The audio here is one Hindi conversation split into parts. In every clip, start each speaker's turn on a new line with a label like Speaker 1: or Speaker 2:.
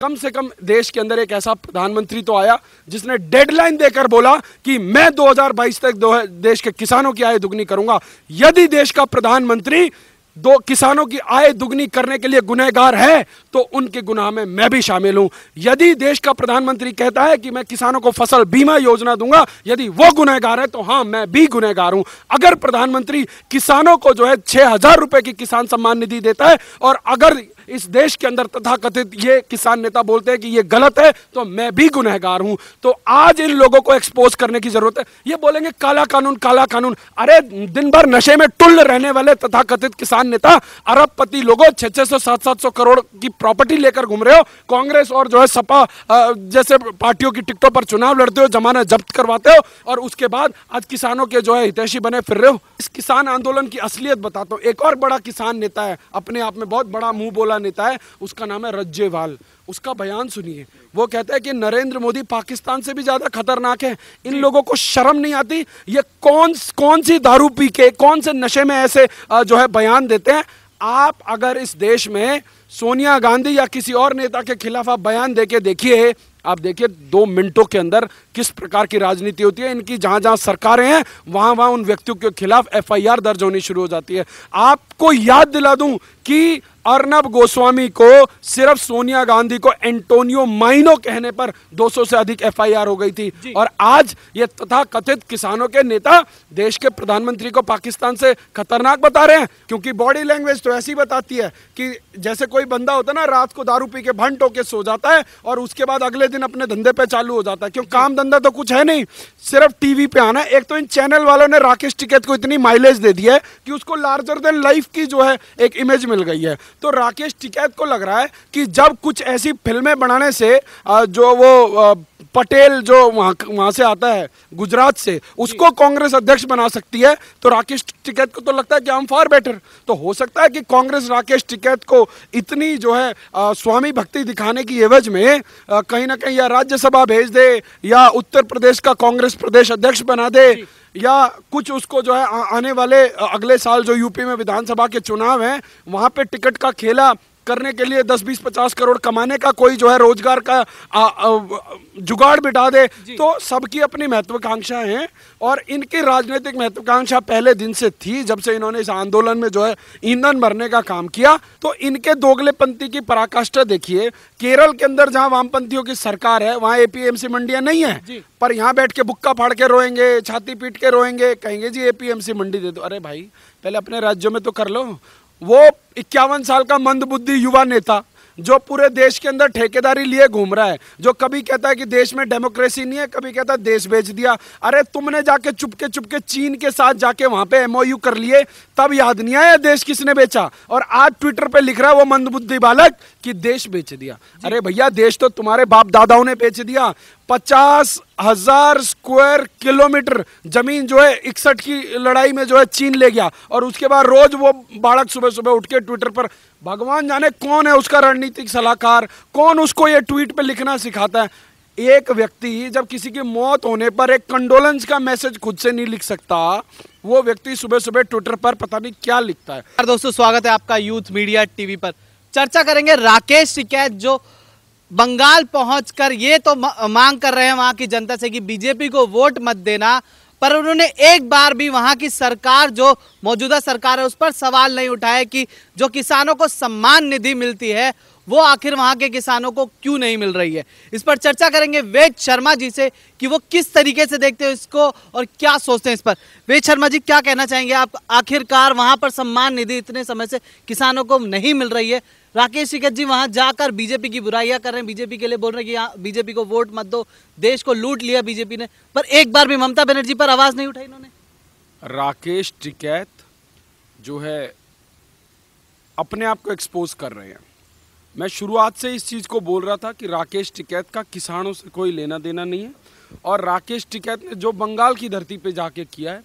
Speaker 1: कम से कम देश के अंदर एक ऐसा प्रधानमंत्री तो आया जिसने डेडलाइन देकर बोला कि मैं 2022 तक देश के किसानों की आय दुगनी करूंगा। यदि देश का प्रधानमंत्री किसानों की आय दुगनी करने के लिए गुनहगार है तो उनके गुनाह में मैं भी शामिल हूं। यदि देश का प्रधानमंत्री कहता है कि मैं किसानों को फसल बीमा योजना दूंगा, यदि वो गुनहगार है तो हाँ, मैं भी गुनहगार हूं। अगर प्रधानमंत्री किसानों को 6,000 रुपए की किसान सम्मान निधि देता है और अगर इस देश के अंदर तथाकथित ये किसान नेता बोलते हैं कि ये गलत है तो मैं भी गुनहगार हूं। तो आज इन लोगों को एक्सपोज करने की जरूरत है। ये बोलेंगे काला कानून काला कानून। अरे दिन भर नशे में टुल्ल रहने वाले तथाकथित किसान नेता, अरबपति लोगों, 600 700 करोड़ की प्रॉपर्टी लेकर घूम रहे हो। कांग्रेस और सपा जैसे पार्टियों की टिकटों पर चुनाव लड़ते हो, जमानत जब्त करवाते हो और उसके बाद आज किसानों के हितैषी बने फिर रहे हो। इस किसान आंदोलन की असलियत बताता हूं। एक और बड़ा किसान नेता है, अपने आप में बहुत बड़ा मुंह बोला नेता है, उसका नाम है रज्जेवाल। उसका बयान सुनिए। वो कहता है कि नरेंद्र मोदी पाकिस्तान से भी ज्यादा खतरनाक है। इन लोगों को शर्म नहीं आती? ये कौन सी दारू पी के, कौन से नशे में ऐसे बयान देते हैं? आप अगर इस देश में सोनिया गांधी या किसी और नेता के खिलाफ आप बयान देके देखिए, आप देखिए 2 मिनटों के अंदर किस प्रकार की राजनीति होती है इनकी। जहां जहां सरकारें हैं वहां उन व्यक्तियों के खिलाफ FIR दर्ज होनी शुरू हो जाती है। आपको याद दिला दूं कि अर्नब गोस्वामी को सिर्फ सोनिया गांधी को एंटोनियो माइनो कहने पर 200 से अधिक FIR हो गई थी। और आज ये तथाकथित किसानों के नेता देश के प्रधानमंत्री को पाकिस्तान से खतरनाक बता रहे हैं, क्योंकि बॉडी लैंग्वेज तो ऐसी बताती है कि जैसे कोई बंदा होता है ना, रात को दारू पी के भंट होके सो जाता है और उसके बाद अगले दिन अपने धंधे पे चालू हो जाता है। क्यों? काम धंधा तो कुछ है नहीं, सिर्फ टीवी पे आना। एक तो इन चैनल वालों ने राकेश टिकैत को इतनी माइलेज दे दी है कि उसको लार्जर देन लाइफ की एक इमेज मिल गई है। तो राकेश टिकैत को लग रहा है कि जब कुछ ऐसी फिल्में बनाने से पटेल वहां से आता है गुजरात से, उसको कांग्रेस अध्यक्ष बना सकती है, तो राकेश टिकैत को तो लगता है कि हम फार बेटर। तो हो सकता है कि कांग्रेस राकेश टिकैत को इतनी स्वामी भक्ति दिखाने की एवज में कहीं ना कहीं या राज्यसभा भेज दे या उत्तर प्रदेश का कांग्रेस प्रदेश अध्यक्ष बना दे, या कुछ उसको आने वाले अगले साल जो यूपी में विधानसभा के चुनाव हैं वहां पे टिकट का खेला करने के लिए 10 20 50 करोड़ कमाने का कोई रोजगार का जुगाड़ बिठा दे। तो सबकी अपनी महत्वाकांक्षा है और इनकी राजनीतिक महत्वाकांक्षा पहले दिन से थी, जब से इन्होंने इस आंदोलन में ईंधन भरने का काम किया। तो इनके दोगलेपंथी की पराकाष्ठा देखिए। केरल के अंदर जहां वामपंथियों की सरकार है वहां APMC मंडियां नहीं है, पर यहाँ बैठ के बुक्का फाड़ के रोएंगे, छाती पीट के रोएंगे, कहेंगे जी APMC मंडी दे दो। अरे भाई, पहले अपने राज्यों में तो कर लो। वो 51 साल का मंदबुद्धि युवा नेता जो पूरे देश के अंदर ठेकेदारी लिए घूम रहा है, जो कभी कहता है कि देश में डेमोक्रेसी नहीं है, कभी कहता है देश बेच दिया। अरे तुमने जाके चुपके चीन के साथ जाके वहां पे MOU कर लिए, तब याद नहीं आया देश किसने बेचा? और आज ट्विटर पे लिख रहा है वो मंदबुद्धि बालक कि देश बेच दिया। अरे भैया, देश तो तुम्हारे बाप दादाओं ने बेच दिया। 50,000 स्क्वायर किलोमीटर जमीन 61 की लड़ाई में चीन ले गया, और उसके बाद रोज वो बालक सुबह सुबह उठ के ट्विटर पर, भगवान जाने कौन है उसका रणनीतिक सलाहकार, कौन उसको ये ट्वीट पे लिखना सिखाता है। एक व्यक्ति जब किसी की मौत होने पर एक कंडोलेंस का मैसेज खुद से नहीं लिख सकता, वो व्यक्ति सुबह सुबह ट्विटर पर पता नहीं क्या लिखता है।
Speaker 2: दोस्तों, स्वागत है आपका यूथ मीडिया टीवी पर। चर्चा करेंगे राकेश टिकैत जो बंगाल पहुंचकर ये तो मांग कर रहे हैं वहां की जनता से कि बीजेपी को वोट मत देना, पर उन्होंने एक बार भी वहां की सरकार, जो मौजूदा सरकार है, उस पर सवाल नहीं उठाया कि जो किसानों को सम्मान निधि मिलती है वो आखिर वहां के किसानों को क्यों नहीं मिल रही है। इस पर चर्चा करेंगे वेद शर्मा जी से कि वो किस तरीके से देखते हैं इसको और क्या सोचते हैं इस पर। वेद शर्मा जी, क्या कहना चाहेंगे आप? आखिरकार वहां पर सम्मान निधि इतने समय से किसानों को नहीं मिल रही है। राकेश टिकैत जी वहां जाकर बीजेपी की बुराइयां कर रहे हैं, बीजेपी के लिए बोल रहे हैं कि यहाँ बीजेपी को वोट मत दो, देश को लूट लिया बीजेपी ने, पर एक बार भी ममता बनर्जी पर आवाज नहीं उठाई इन्होंने।
Speaker 1: राकेश टिकैत अपने आप को एक्सपोज कर रहे हैं। मैं शुरुआत से इस चीज़ को बोल रहा था कि राकेश टिकैत का किसानों से कोई लेना देना नहीं है, और राकेश टिकैत ने जो बंगाल की धरती पे जाके किया है,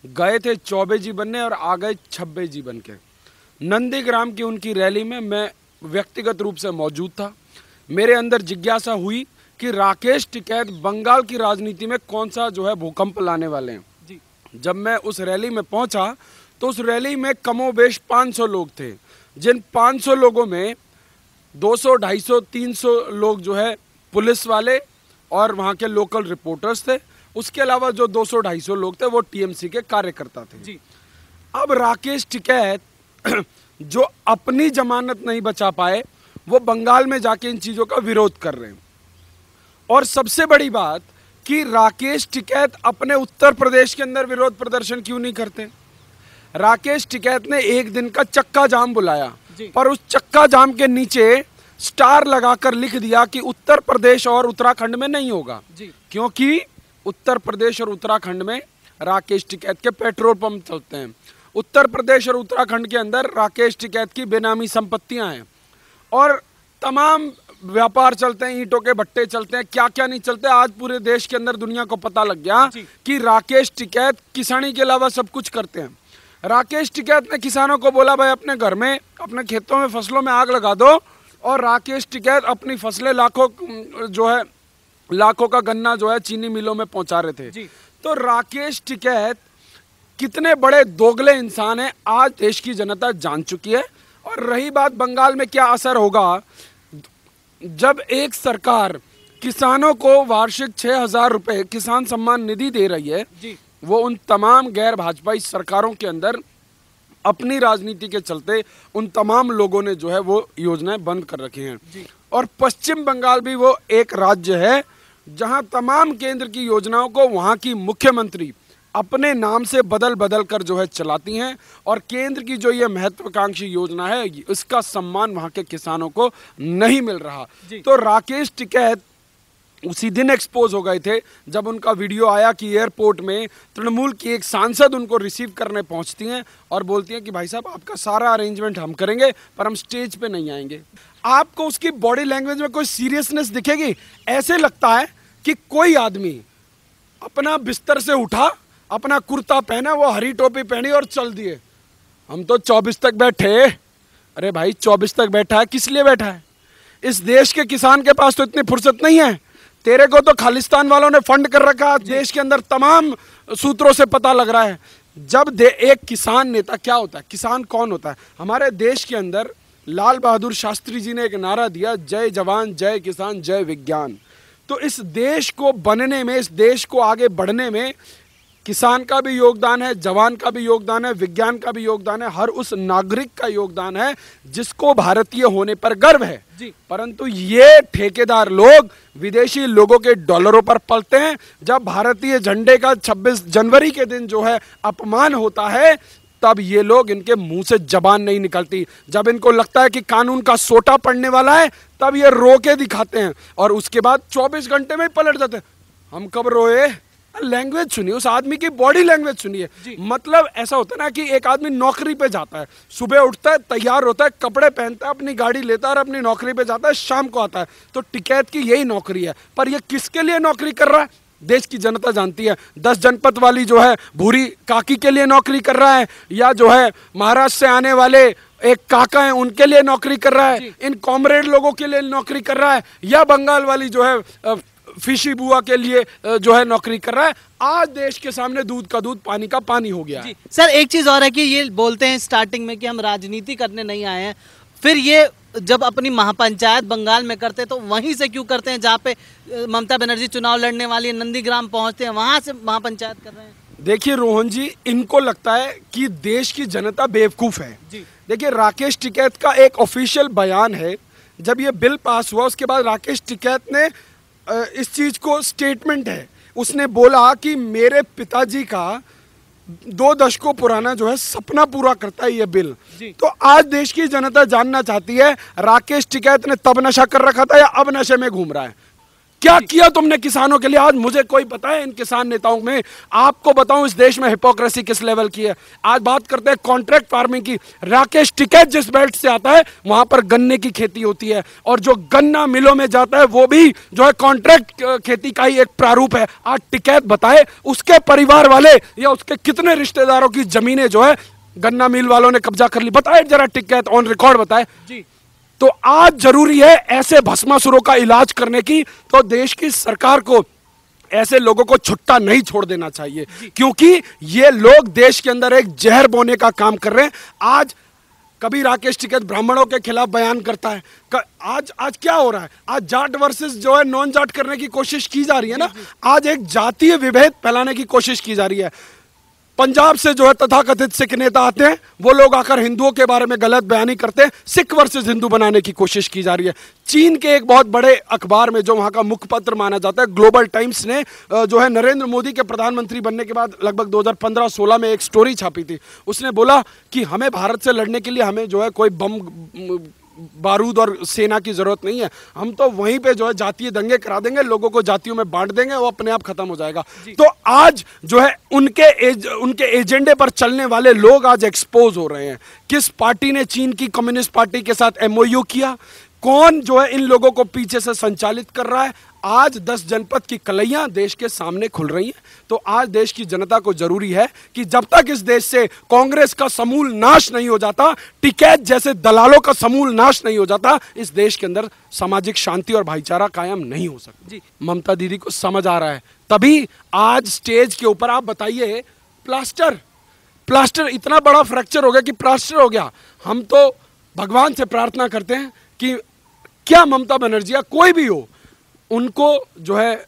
Speaker 1: गए थे चौबे जी बनने और आ गए छब्बे जी बन के। नंदीग्राम की उनकी रैली में मैं व्यक्तिगत रूप से मौजूद था। मेरे अंदर जिज्ञासा हुई कि राकेश टिकैत बंगाल की राजनीति में कौन सा भूकंप लाने वाले हैं जी। जब मैं उस रैली में पहुंचा तो उस रैली में कमोबेश 500 लोग थे, जिन 500 लोगों में 200, 250, 300 लोग जो है पुलिस वाले और वहाँ के लोकल रिपोर्टर्स थे। उसके अलावा जो 200, 250 लोग थे वो टीएमसी के कार्यकर्ता थे
Speaker 2: जी।
Speaker 1: अब राकेश टिकैत जो अपनी जमानत नहीं बचा पाए, वो बंगाल में जाके इन चीजों का विरोध कर रहे हैं। और सबसे बड़ी बात कि राकेश टिकैत अपने उत्तर प्रदेश के अंदर विरोध प्रदर्शन क्यों नहीं करते? राकेश टिकैत ने एक दिन का चक्का जाम बुलाया, पर उस चक्का जाम के नीचे स्टार लगाकर लिख दिया कि उत्तर प्रदेश और उत्तराखंड में नहीं होगा
Speaker 2: जी।
Speaker 1: क्योंकि उत्तर प्रदेश और उत्तराखंड में राकेश टिकैत के पेट्रोल पंप चलते हैं। उत्तर प्रदेश और उत्तराखंड के अंदर राकेश टिकैत की बेनामी संपत्तियां हैं और तमाम व्यापार चलते हैं, ईंटों के भट्टे चलते हैं, क्या क्या नहीं चलते। आज पूरे देश के अंदर दुनिया को पता लग गया कि राकेश टिकैत किसानी के अलावा सब कुछ करते हैं। राकेश टिकैत ने किसानों को बोला भाई अपने घर में, अपने खेतों में, फसलों में आग लगा दो, और राकेश टिकैत अपनी फसलें लाखों का गन्ना जो है चीनी मिलों में पहुंचा रहे थे। तो राकेश टिकैत कितने बड़े दोगले इंसान हैं आज देश की जनता जान चुकी है। और रही बात बंगाल में क्या असर होगा, जब एक सरकार किसानों को वार्षिक 6,000 रुपए किसान सम्मान निधि दे रही है, वो उन तमाम गैर भाजपाई सरकारों के अंदर अपनी राजनीति के चलते उन तमाम लोगों ने जो है वो योजनाएं बंद कर रखी हैं। और पश्चिम बंगाल भी वो एक राज्य है जहां तमाम केंद्र की योजनाओं को वहां की मुख्यमंत्री अपने नाम से बदल बदल कर जो है चलाती हैं, और केंद्र की जो ये महत्वाकांक्षी योजना है इसका सम्मान वहां के किसानों को नहीं मिल रहा। तो राकेश टिकैत उसी दिन एक्सपोज हो गए थे जब उनका वीडियो आया कि एयरपोर्ट में तृणमूल की एक सांसद उनको रिसीव करने पहुंचती हैं और बोलती हैं कि भाई साहब आपका सारा अरेंजमेंट हम करेंगे पर हम स्टेज पे नहीं आएंगे। आपको उसकी बॉडी लैंग्वेज में कोई सीरियसनेस दिखेगी? ऐसे लगता है कि कोई आदमी अपना बिस्तर से उठा, अपना कुर्ता पहना, वो हरी टोपी पहनी और चल दिए, हम तो 24 तक बैठे। अरे भाई 24 तक बैठा है, किस लिए बैठा है? इस देश के किसान के पास तो इतनी फुर्सत नहीं है। तेरे को तो खालिस्तान वालों ने फंड कर रखा, देश के अंदर तमाम सूत्रों से पता लग रहा है। जब एक किसान नेता क्या होता है, किसान कौन होता है? हमारे देश के अंदर लाल बहादुर शास्त्री जी ने एक नारा दिया, जय जवान जय किसान जय विज्ञान। तो इस देश को बनने में, इस देश को आगे बढ़ने में किसान का भी योगदान है, जवान का भी योगदान है, विज्ञान का भी योगदान है, हर उस नागरिक का योगदान है जिसको भारतीय होने पर गर्व है। परंतु ये ठेकेदार लोग विदेशी लोगों के डॉलरों पर पलते हैं। जब भारतीय झंडे का 26 जनवरी के दिन जो है अपमान होता है, तब ये लोग, इनके मुंह से जबान नहीं निकलती। जब इनको लगता है कि कानून का सोटा पड़ने वाला है, तब ये रो के दिखाते हैं और उसके बाद 24 घंटे में पलट जाते हैं। हम कब रोए? लैंग्वेज सुनिए, उस आदमी की बॉडी लैंग्वेज सुनिए। मतलब ऐसा होता है ना कि एक आदमी नौकरी पे जाता है, सुबह उठता है, तैयार होता है, कपड़े पहनता है, अपनी गाड़ी लेता है और अपनी नौकरी पे जाता है, शाम को आता है। तो टिकैत की यही नौकरी है। पर ये किसके लिए नौकरी कर रहा है? देश की जनता जानती है। 10 जनपद वाली जो है भूरी काकी के लिए नौकरी कर रहा है, या जो है महाराष्ट्र से आने वाले एक काका हैं उनके लिए नौकरी कर रहा है, इन कॉमरेड लोगों के लिए नौकरी कर रहा है, या बंगाल वाली जो है फिशी बुआ के लिए जो है नौकरी कर रहा है। आज देश के सामने दूध का दूध, पानी का पानी हो गया है।
Speaker 2: सर एक चीज और है कि ये बोलते हैं स्टार्टिंग में कि हम राजनीति करने नहीं आए हैं, फिर ये जब अपनी महापंचायत बंगाल में करते तो वहीं से क्यों करते हैं जहाँ पे ममता बनर्जी चुनाव लड़ने वाली नंदीग्राम पहुंचते हैं, वहां से महापंचायत कर रहे हैं?
Speaker 1: देखिए रोहन जी, इनको लगता है कि देश की जनता बेवकूफ है। देखिए राकेश टिकैत का एक ऑफिशियल बयान है, जब ये बिल पास हुआ उसके बाद राकेश टिकैत ने इस चीज को, स्टेटमेंट है, उसने बोला कि मेरे पिताजी का 2 दशकों पुराना जो है सपना पूरा करता है ये बिल। तो आज देश की जनता जानना चाहती है राकेश टिकैत ने तब नशा कर रखा था या अब नशे में घूम रहा है? क्या किया तुमने किसानों के लिए? आज मुझे कोई बताए इन किसान नेताओं में। आपको बताऊं इस देश में हिपोक्रेसी किस लेवल की है। आज बात करते हैं कॉन्ट्रैक्ट फार्मिंग की। राकेश टिकैत जिस बेल्ट से आता है वहां पर गन्ने की खेती होती है, और जो गन्ना मिलों में जाता है वो भी जो है कॉन्ट्रैक्ट खेती का ही एक प्रारूप है। आज टिकैत बताए उसके परिवार वाले या उसके कितने रिश्तेदारों की जमीनें जो है गन्ना मिल वालों ने कब्जा कर ली? बताए जरा, टिकैत ऑन रिकॉर्ड बताए। तो आज जरूरी है ऐसे भस्मासुरों का इलाज करने की, तो देश की सरकार को ऐसे लोगों को छुट्टा नहीं छोड़ देना चाहिए, क्योंकि ये लोग देश के अंदर एक जहर बोने का काम कर रहे हैं। आज कभी राकेश टिकैत ब्राह्मणों के खिलाफ बयान करता है। आज क्या हो रहा है? आज जाट वर्सेस जो है नॉन जाट करने की कोशिश की जा रही है ना। आज एक जातीय विभेद फैलाने की कोशिश की जा रही है। पंजाब से जो है तथाकथित सिख नेता आते हैं, वो लोग आकर हिंदुओं के बारे में गलत बयानी करते हैं, सिख वर्सेस हिंदू बनाने की कोशिश की जा रही है। चीन के एक बहुत बड़े अखबार में, जो वहां का मुखपत्र माना जाता है, ग्लोबल टाइम्स ने जो है नरेंद्र मोदी के प्रधानमंत्री बनने के बाद लगभग 2015-16 में एक स्टोरी छापी थी। उसने बोला कि हमें भारत से लड़ने के लिए हमें जो है कोई बम बारूद और सेना की जरूरत नहीं है, हम तो वहीं पे जो है जातीय दंगे करा देंगे, लोगों को जातियों में बांट देंगे, वो अपने आप खत्म हो जाएगा। तो आज जो है उनके एजेंडे पर चलने वाले लोग आज एक्सपोज हो रहे हैं। किस पार्टी ने चीन की कम्युनिस्ट पार्टी के साथ एमओयू किया, कौन जो है इन लोगों को पीछे से संचालित कर रहा है, आज 10 जनपद की कलैयां देश के सामने खुल रही हैं। तो आज देश की जनता को जरूरी है कि जब तक इस देश से कांग्रेस का समूल नाश नहीं हो जाता, टिकैत जैसे दलालों का समूल नाश नहीं हो जाता, इस देश के अंदर सामाजिक शांति और भाईचारा कायम नहीं हो सकता। जी, ममता दीदी को समझ आ रहा है, तभी आज स्टेज के ऊपर आप बताइए, प्लास्टर इतना बड़ा फ्रैक्चर हो गया कि प्लास्टर हो गया। हम तो भगवान से प्रार्थना करते हैं कि क्या ममता बनर्जी या कोई भी हो, उनको जो है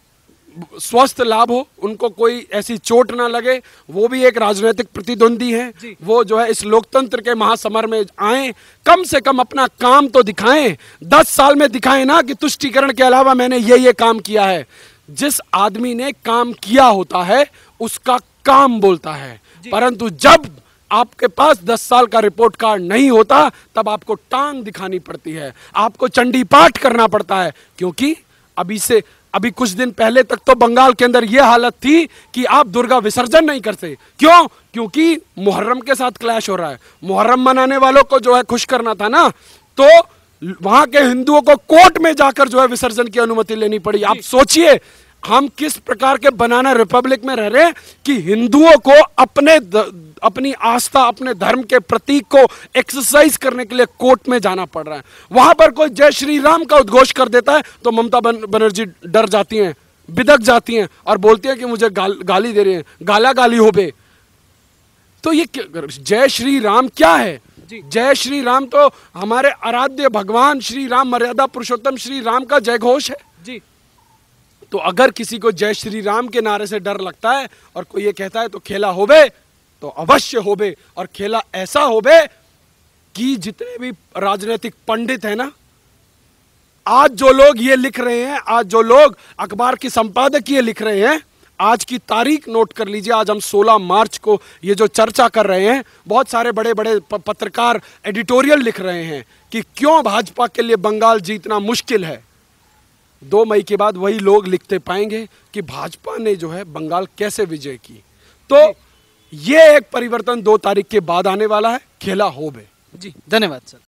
Speaker 1: स्वस्थ लाभ हो, उनको कोई ऐसी चोट ना लगे। वो भी एक राजनीतिक प्रतिद्वंदी है, वो जो है इस लोकतंत्र के महासमर में आए, कम से कम अपना काम तो दिखाएं। 10 साल में दिखाएं ना कि तुष्टीकरण के अलावा मैंने ये काम किया है। जिस आदमी ने काम किया होता है उसका काम बोलता है, परंतु जब आपके पास 10 साल का रिपोर्ट कार्ड नहीं होता, तब आपको टांग दिखानी पड़ती है, आपको चंडी पाठ करना पड़ता है। क्योंकि अभी कुछ दिन पहले तक तो बंगाल के अंदर यह हालत थी कि आप दुर्गा विसर्जन नहीं करते। क्यों? क्योंकि मुहर्रम के साथ क्लैश हो रहा है। मुहर्रम मनाने वालों को जो है खुश करना था ना, तो वहां के हिंदुओं को कोर्ट में जाकर जो है विसर्जन की अनुमति लेनी पड़ी। आप सोचिए हम किस प्रकार के बनाना रिपब्लिक में रह रहे हैं कि हिंदुओं को अपनी आस्था, अपने धर्म के प्रतीक को एक्सरसाइज करने के लिए कोर्ट में जाना पड़ रहा है। वहां पर कोई जय श्री राम का उद्घोष कर देता है तो ममता बनर्जी डर जाती हैं, बिदक जाती हैं और बोलती हैं कि मुझे गाली दे रहे हैं, गाला गाली हो बे। तो ये जय श्री राम क्या है? जय श्री राम तो हमारे आराध्य भगवान श्री राम, मर्यादा पुरुषोत्तम श्री राम का जय घोष है जी। तो अगर किसी को जय श्री राम के नारे से डर लगता है और कोई ये कहता है तो खेला होबे, तो अवश्य होबे, और खेला ऐसा होबे कि जितने भी राजनीतिक पंडित हैं ना, आज जो लोग ये लिख रहे हैं, आज जो लोग अखबार की संपादकीय लिख रहे हैं, आज की तारीख नोट कर लीजिए। आज हम 16 मार्च को ये जो चर्चा कर रहे हैं, बहुत सारे बड़े बड़े पत्रकार एडिटोरियल लिख रहे हैं कि क्यों भाजपा के लिए बंगाल जीतना मुश्किल है। 2 मई के बाद वही लोग लिखते पाएंगे कि भाजपा ने जो है बंगाल कैसे विजय की। तो ये एक परिवर्तन 2 तारीख के बाद आने वाला है, खेला होबे।
Speaker 2: जी, धन्यवाद सर।